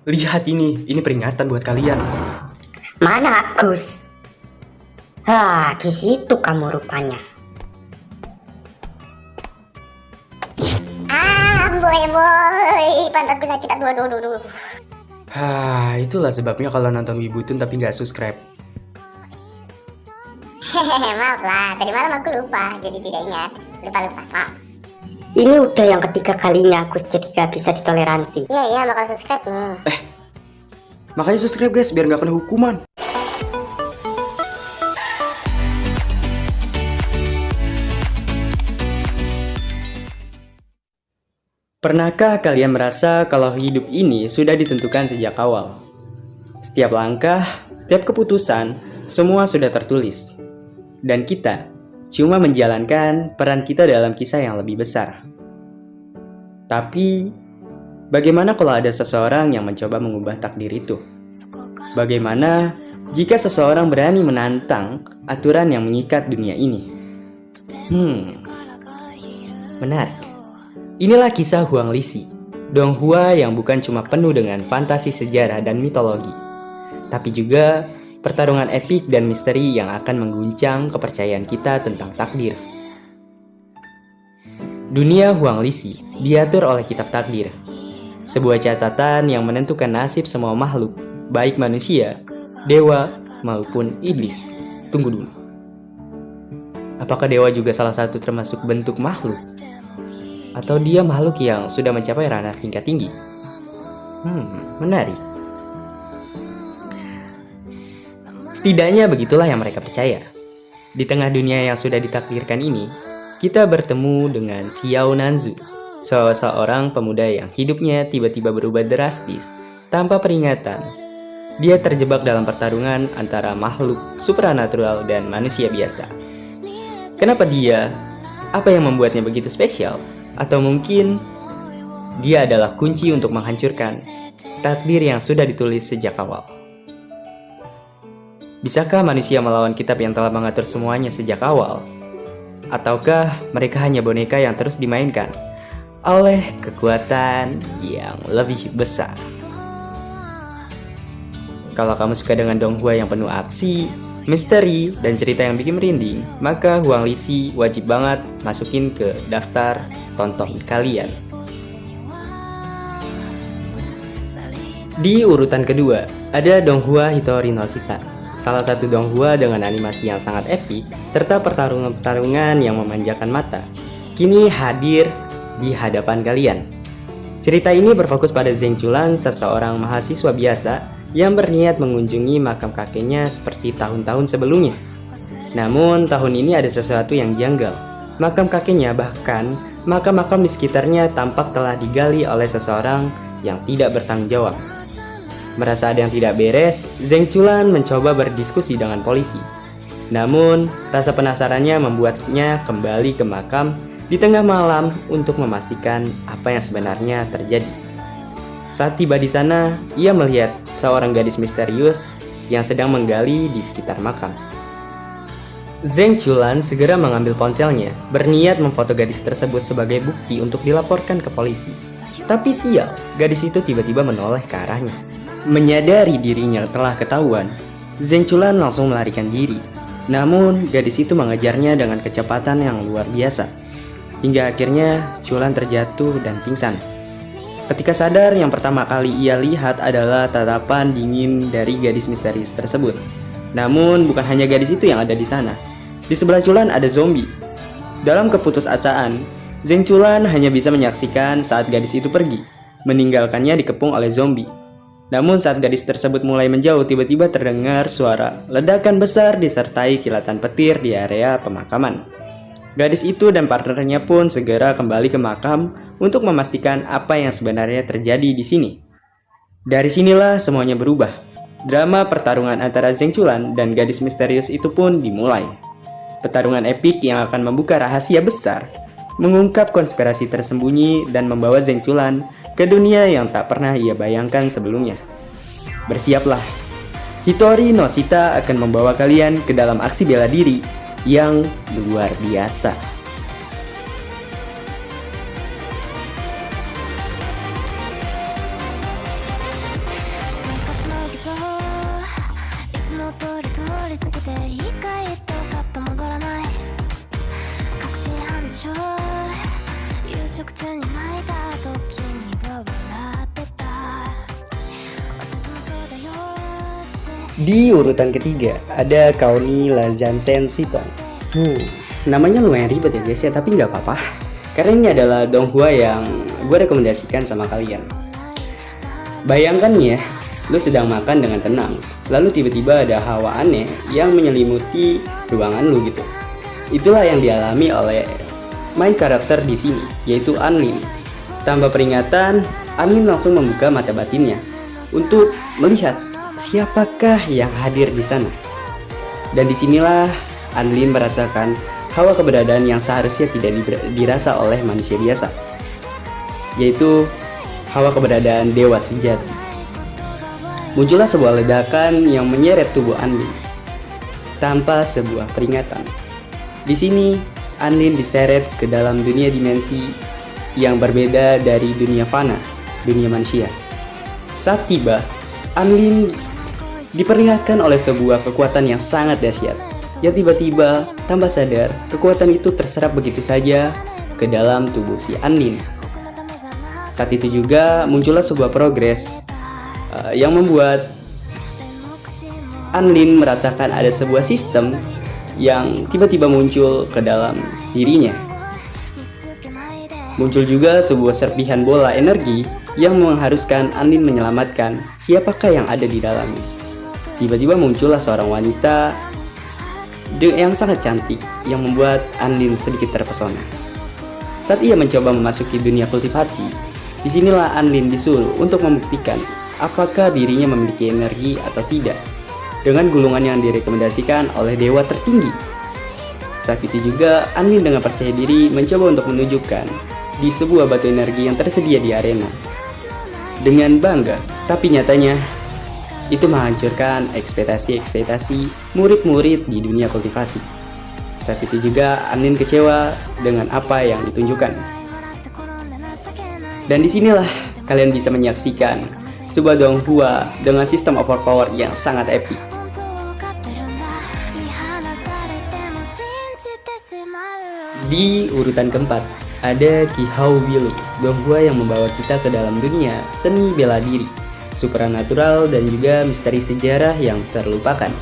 Lihat ini peringatan buat kalian. Mana Agus? Di situ kamu rupanya. Boy, pantatku sakit. Aduh. Itulah sebabnya kalau nonton Wibutun tapi nggak subscribe. Hehehe, maaf lah. Tadi malam aku lupa, jadi tidak ingat. Lupa, maaf. Ini udah yang ketiga kalinya Agus jadi gak bisa ditoleransi. Iya, bakal subscribe nih. Makanya subscribe guys, biar nggak kena hukuman. Pernahkah kalian merasa kalau hidup ini sudah ditentukan sejak awal? Setiap langkah, setiap keputusan, semua sudah tertulis. Dan kita cuma menjalankan peran kita dalam kisah yang lebih besar. Tapi, bagaimana kalau ada seseorang yang mencoba mengubah takdir itu? Bagaimana jika seseorang berani menantang aturan yang mengikat dunia ini? Menarik. Inilah kisah Huang Lixi, Donghua yang bukan cuma penuh dengan fantasi sejarah dan mitologi, tapi juga pertarungan epik dan misteri yang akan mengguncang kepercayaan kita tentang takdir. Dunia Huang Lixi diatur oleh kitab takdir, sebuah catatan yang menentukan nasib semua makhluk, baik manusia, dewa, maupun iblis. Tunggu dulu. Apakah dewa juga salah satu termasuk bentuk makhluk? Atau dia makhluk yang sudah mencapai ranah tingkat tinggi? Menarik. Setidaknya begitulah yang mereka percaya. Di tengah dunia yang sudah ditakdirkan ini, kita bertemu dengan Xiao Nanzu, seorang pemuda yang hidupnya tiba-tiba berubah drastis tanpa peringatan. Dia terjebak dalam pertarungan antara makhluk supranatural dan manusia biasa. Kenapa dia? Apa yang membuatnya begitu spesial? Atau mungkin dia adalah kunci untuk menghancurkan takdir yang sudah ditulis sejak awal. Bisakah manusia melawan kitab yang telah mengatur semuanya sejak awal? Ataukah mereka hanya boneka yang terus dimainkan oleh kekuatan yang lebih besar? Kalau kamu suka dengan Donghua yang penuh aksi, misteri, dan cerita yang bikin merinding, maka Huang Lixi wajib banget masukin ke daftar tonton kalian. Di urutan kedua, ada Donghua Hitori no Shita, salah satu Donghua dengan animasi yang sangat epik, serta pertarungan-pertarungan yang memanjakan mata, kini hadir di hadapan kalian. Cerita ini berfokus pada Zheng Chulan, seseorang mahasiswa biasa yang berniat mengunjungi makam kakeknya seperti tahun-tahun sebelumnya. Namun tahun ini ada sesuatu yang janggal. Makam kakeknya, bahkan makam-makam di sekitarnya tampak telah digali oleh seseorang yang tidak bertanggung jawab. Merasa ada yang tidak beres, Zheng Chulan mencoba berdiskusi dengan polisi. Namun rasa penasarannya membuatnya kembali ke makam di tengah malam untuk memastikan apa yang sebenarnya terjadi. Saat tiba di sana, ia melihat seorang gadis misterius yang sedang menggali di sekitar makam. Zheng Chulan segera mengambil ponselnya, berniat memfoto gadis tersebut sebagai bukti untuk dilaporkan ke polisi. Tapi sial, gadis itu tiba-tiba menoleh ke arahnya. Menyadari dirinya telah ketahuan, Zheng Chulan langsung melarikan diri. Namun, gadis itu mengejarnya dengan kecepatan yang luar biasa. Hingga akhirnya, Chulan terjatuh dan pingsan. Ketika sadar, yang pertama kali ia lihat adalah tatapan dingin dari gadis misterius tersebut. Namun, bukan hanya gadis itu yang ada di sana. Di sebelah Chulan ada zombie. Dalam keputusasaan, Zheng Chulan hanya bisa menyaksikan saat gadis itu pergi, meninggalkannya dikepung oleh zombie. Namun saat gadis tersebut mulai menjauh, tiba-tiba terdengar suara ledakan besar disertai kilatan petir di area pemakaman. Gadis itu dan partnernya pun segera kembali ke makam untuk memastikan apa yang sebenarnya terjadi di sini. Dari sinilah semuanya berubah. Drama pertarungan antara Zheng Chulan dan gadis misterius itu pun dimulai. Pertarungan epik yang akan membuka rahasia besar, mengungkap konspirasi tersembunyi, dan membawa Zheng Chulan ke dunia yang tak pernah ia bayangkan sebelumnya. Bersiaplah, Hitori no Shita akan membawa kalian ke dalam aksi bela diri yang luar biasa. Di urutan ketiga ada Kaoni Lazansen Sitong. Namanya lumayan ribet ya guys ya, tapi nggak apa-apa. Karena ini adalah Donghua yang gue rekomendasikan sama kalian. Bayangkan ya, lu sedang makan dengan tenang, lalu tiba-tiba ada hawa aneh yang menyelimuti ruangan lu gitu. Itulah yang dialami oleh main karakter di sini, yaitu Anlin. Tanpa peringatan, Anlin langsung membuka mata batinnya untuk melihat siapakah yang hadir di sana. Dan disinilah Anlin merasakan hawa keberadaan yang seharusnya tidak dirasa oleh manusia biasa, yaitu hawa keberadaan dewa sejati. Muncullah sebuah ledakan yang menyeret tubuh Anlin tanpa sebuah peringatan. Di sini Anlin diseret ke dalam dunia dimensi yang berbeda dari dunia fana, dunia manusia. Saat tiba, Anlin diperlihatkan oleh sebuah kekuatan yang sangat dahsyat, yang tiba-tiba tanpa sadar kekuatan itu terserap begitu saja ke dalam tubuh si Anlin. Saat itu juga muncullah sebuah progres yang membuat Anlin merasakan ada sebuah sistem yang tiba-tiba muncul ke dalam dirinya. Muncul juga sebuah serpihan bola energi yang mengharuskan Anlin menyelamatkan siapakah yang ada di dalamnya. Tiba-tiba muncullah seorang wanita yang sangat cantik yang membuat Anlin sedikit terpesona. Saat ia mencoba memasuki dunia kultivasi, disinilah Anlin disuruh untuk membuktikan apakah dirinya memiliki energi atau tidak dengan gulungan yang direkomendasikan oleh dewa tertinggi. Saat itu juga Anlin dengan percaya diri mencoba untuk menunjukkan di sebuah batu energi yang tersedia di arena. Dengan bangga, tapi nyatanya itu menghancurkan ekspektasi murid-murid di dunia kultivasi. Saat itu juga Anlin kecewa dengan apa yang ditunjukkan. Dan disinilah kalian bisa menyaksikan sebuah Donghua dengan sistem overpower yang sangat epic. Di urutan keempat ada Ki Hao Bilu, Donghua yang membawa kita ke dalam dunia seni bela diri, supranatural dan juga misteri sejarah yang terlupakan.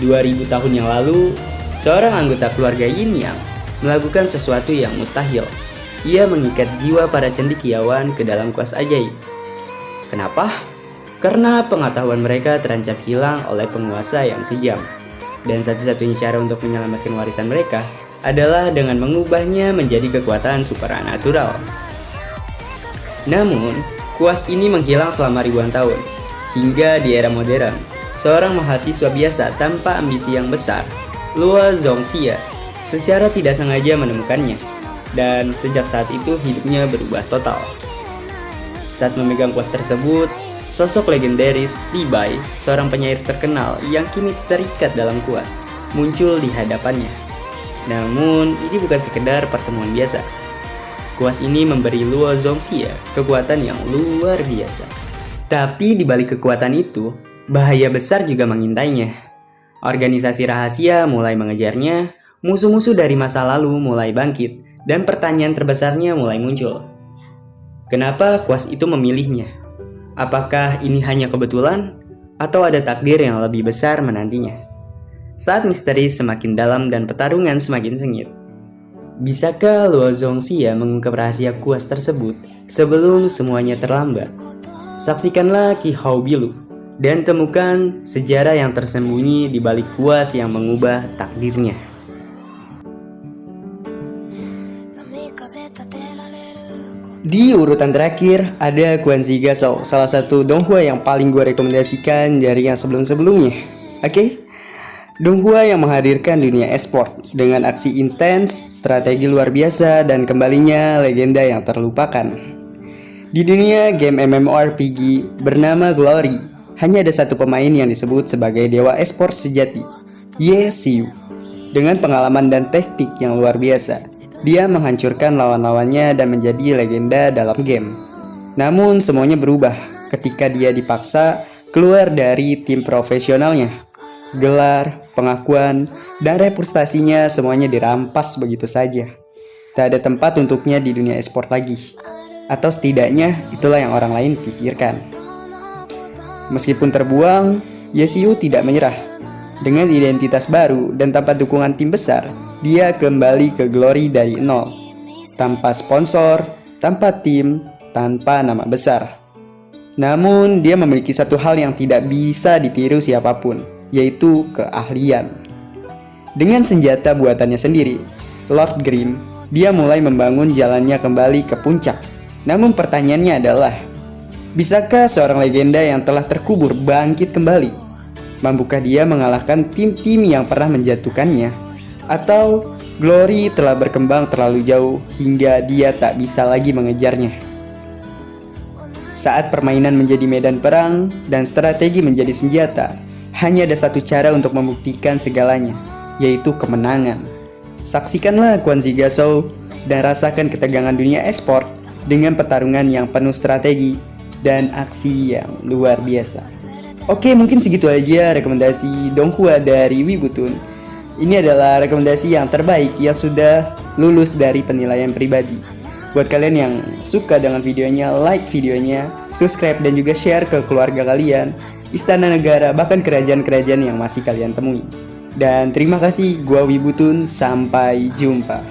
2000 tahun yang lalu, seorang anggota keluarga Yin Yang melakukan sesuatu yang mustahil. Ia mengikat jiwa para cendekiawan ke dalam kuas ajaib. Kenapa? Karena pengetahuan mereka terancam hilang oleh penguasa yang kejam. Dan satu-satunya cara untuk menyelamatkan warisan mereka adalah dengan mengubahnya menjadi kekuatan supernatural. Namun, kuas ini menghilang selama ribuan tahun. Hingga di era modern, seorang mahasiswa biasa tanpa ambisi yang besar, Luo Zongxia, secara tidak sengaja menemukannya. Dan sejak saat itu hidupnya berubah total. Saat memegang kuas tersebut, sosok legendaris Li Bai, seorang penyair terkenal yang kini terikat dalam kuas, muncul di hadapannya. Namun, ini bukan sekedar pertemuan biasa. Kuas ini memberi Luo Zongxia kekuatan yang luar biasa. Tapi di balik kekuatan itu, bahaya besar juga mengintainya. Organisasi rahasia mulai mengejarnya, musuh-musuh dari masa lalu mulai bangkit, dan pertanyaan terbesarnya mulai muncul. Kenapa kuas itu memilihnya? Apakah ini hanya kebetulan? Atau ada takdir yang lebih besar menantinya? Saat misteri semakin dalam dan pertarungan semakin sengit, bisakah Luo Zongxia mengungkap rahasia kuas tersebut sebelum semuanya terlambat? Saksikanlah Ki Hao Bilu dan temukan sejarah yang tersembunyi di balik kuas yang mengubah takdirnya. Di urutan terakhir ada Quan Ziga Shou, salah satu Donghua yang paling gue rekomendasikan dari yang sebelum-sebelumnya. Oke? Donghua yang menghadirkan dunia esport dengan aksi intens, strategi luar biasa, dan kembalinya legenda yang terlupakan. Di dunia game MMORPG bernama Glory, hanya ada satu pemain yang disebut sebagai dewa esport sejati, Ye Xiu. Dengan pengalaman dan teknik yang luar biasa, dia menghancurkan lawan-lawannya dan menjadi legenda dalam game. Namun semuanya berubah ketika dia dipaksa keluar dari tim profesionalnya. Gelar, pengakuan, dan reputasinya semuanya dirampas begitu saja. Tak ada tempat untuknya di dunia esport lagi. Atau setidaknya itulah yang orang lain pikirkan. Meskipun terbuang, Yasuo tidak menyerah. Dengan identitas baru dan tanpa dukungan tim besar, dia kembali ke Glory dari nol. Tanpa sponsor, tanpa tim, tanpa nama besar. Namun, dia memiliki satu hal yang tidak bisa ditiru siapapun, yaitu keahlian. Dengan senjata buatannya sendiri, Lord Grim, dia mulai membangun jalannya kembali ke puncak. Namun pertanyaannya adalah, bisakah seorang legenda yang telah terkubur bangkit kembali? Mampukah dia mengalahkan tim-tim yang pernah menjatuhkannya? Atau Glory telah berkembang terlalu jauh hingga dia tak bisa lagi mengejarnya? Saat permainan menjadi medan perang dan strategi menjadi senjata, hanya ada satu cara untuk membuktikan segalanya, yaitu kemenangan. Saksikanlah Quan Zhigasou dan rasakan ketegangan dunia e-sport dengan pertarungan yang penuh strategi dan aksi yang luar biasa. Oke, mungkin segitu aja rekomendasi Donghua dari Wibutun. Ini adalah rekomendasi yang terbaik yang sudah lulus dari penilaian pribadi. Buat kalian yang suka dengan videonya, like videonya, subscribe dan juga share ke keluarga kalian, istana negara, bahkan kerajaan-kerajaan yang masih kalian temui. Dan terima kasih, gua Wibutun, sampai jumpa.